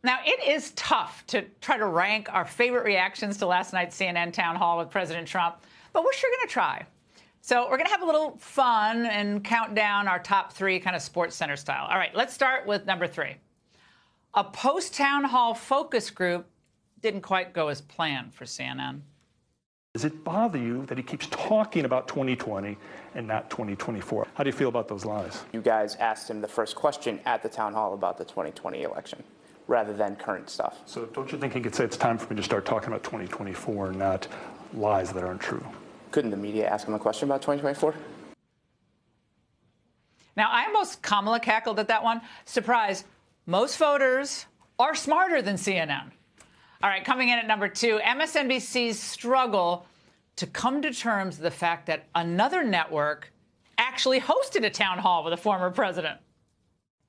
Now, it is tough to try to rank our favorite reactions to last night's CNN town hall with President Trump, but we're sure going to try. So we're going to have a little fun and count down our top three kind of Sports Center style. All right, let's start with number 3. A post-town hall focus group didn't quite go as planned for CNN. Does it bother you that he keeps talking about 2020 and not 2024? How do you feel about those lies? You guys asked him the first question at the town hall about the 2020 election rather than current stuff. So don't you think he could say it's time for me to start talking about 2024 and not lies that aren't true? Couldn't the media ask him a question about 2024? Now, I almost Kamala cackled at that one. Surprise, most voters are smarter than CNN. All right, coming in at number 2, MSNBC's struggle to come to terms with the fact that another network actually hosted a town hall with a former president.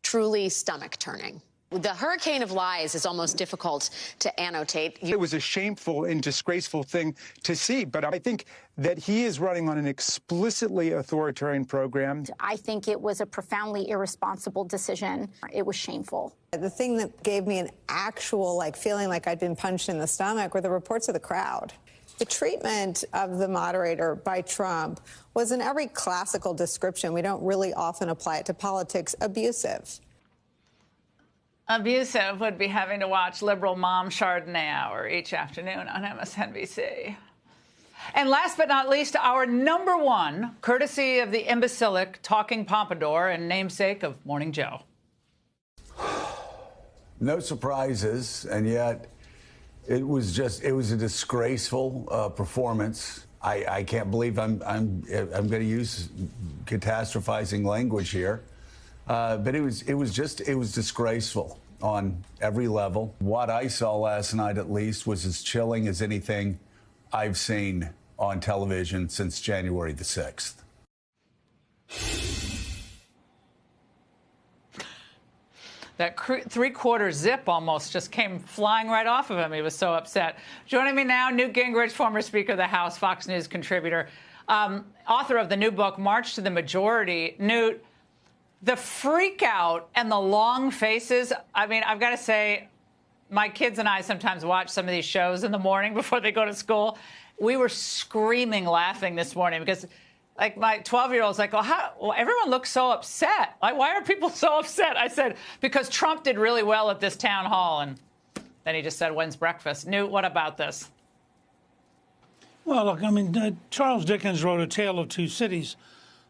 Truly stomach-turning. The hurricane of lies is almost difficult to annotate. It was a shameful and disgraceful thing to see, but I think that he is running on an explicitly authoritarian program. I think it was a profoundly irresponsible decision. It was shameful. The thing that gave me an actual feeling like I'd been punched in the stomach were the reports of the crowd. The treatment of the moderator by Trump was, in every classical description, we don't really often apply it to politics, abusive. Abusive would be having to watch liberal mom Chardonnay hour each afternoon on MSNBC. And last but not least, our number 1, courtesy of the imbecilic talking pompadour and namesake of Morning Joe. No surprises, and yet it was a disgraceful performance. I can't believe I'm going to use catastrophizing language here. But it was disgraceful on every level. What I saw last night, at least, was as chilling as anything I've seen on television since January the 6th. That 3/4 zip almost just came flying right off of him. He was so upset. Joining me now, Newt Gingrich, former Speaker of the House, Fox News contributor, author of the new book, March to the Majority. Newt, the freak out and the long faces. I mean, I've got to say, my kids and I sometimes watch some of these shows in the morning before they go to school. We were screaming laughing this morning because, my 12-year-old's like, well, everyone looks so upset. Why are people so upset? I said, because Trump did really well at this town hall. And then he just said, when's breakfast? Newt, what about this? Well, look, Charles Dickens wrote A Tale of Two Cities.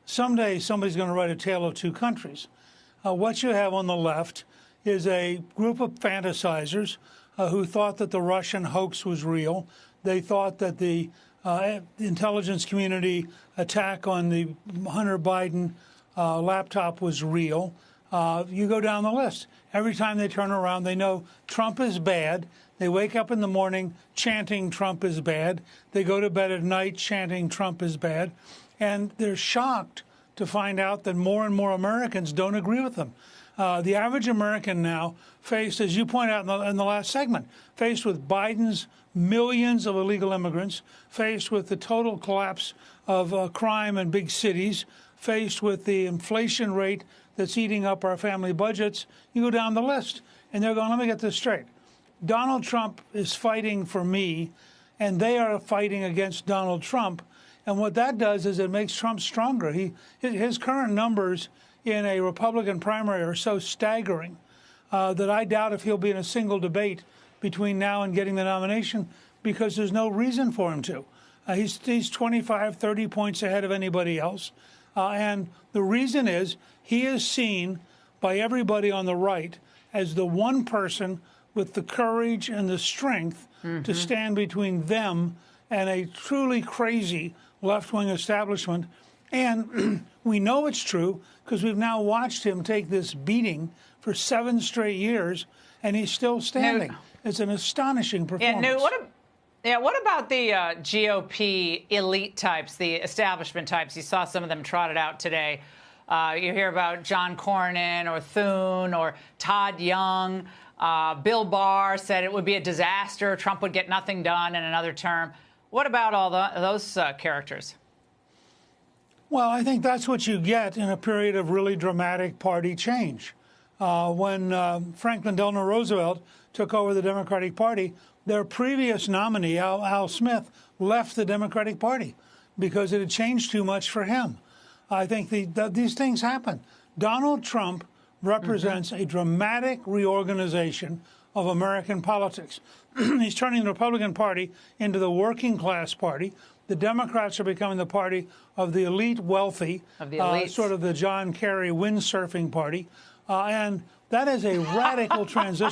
Someday somebody's going to write A Tale of Two Countries. What you have on the left is a group of fantasizers who thought that the Russian hoax was real. They thought that the intelligence community attack on the Hunter Biden laptop was real. You go down the list. Every time they turn around, they know Trump is bad. They wake up in the morning chanting Trump is bad. They go to bed at night chanting Trump is bad. And they're shocked to find out that more and more Americans don't agree with them. The average American now faced, as you point out in the last segment, faced with Biden's millions of illegal immigrants, faced with the total collapse of crime in big cities, faced with the inflation rate that's eating up our family budgets. You go down the list, and they're going, let me get this straight. Donald Trump is fighting for me, and they are fighting against Donald Trump. And what that does is it makes Trump stronger. His current numbers in a Republican primary are so staggering that I doubt if he'll be in a single debate between now and getting the nomination, because there's no reason for him to. He's 25, 30 points ahead of anybody else. And the reason is he is seen by everybody on the right as the one person with the courage and the strength to stand between them and a truly crazy left-wing establishment. And we know it's true because we've now watched him take this beating for 7 straight years, and he's still standing. It's an astonishing performance. What about the GOP elite types, the establishment types? You saw some of them trotted out today. You hear about John Cornyn or Thune or Todd Young. Bill Barr said it would be a disaster. Trump would get nothing done in another term. What about all those characters? Well, I think that's what you get in a period of really dramatic party change. When Franklin Delano Roosevelt took over the Democratic Party, their previous nominee, Al Smith, left the Democratic Party because it had changed too much for him. I think these things happen. Donald Trump represents a dramatic reorganization of American politics. He's turning the Republican Party into the working class party. The Democrats are becoming the party of the elite wealthy, sort of the John Kerry windsurfing party. And that is a radical transition.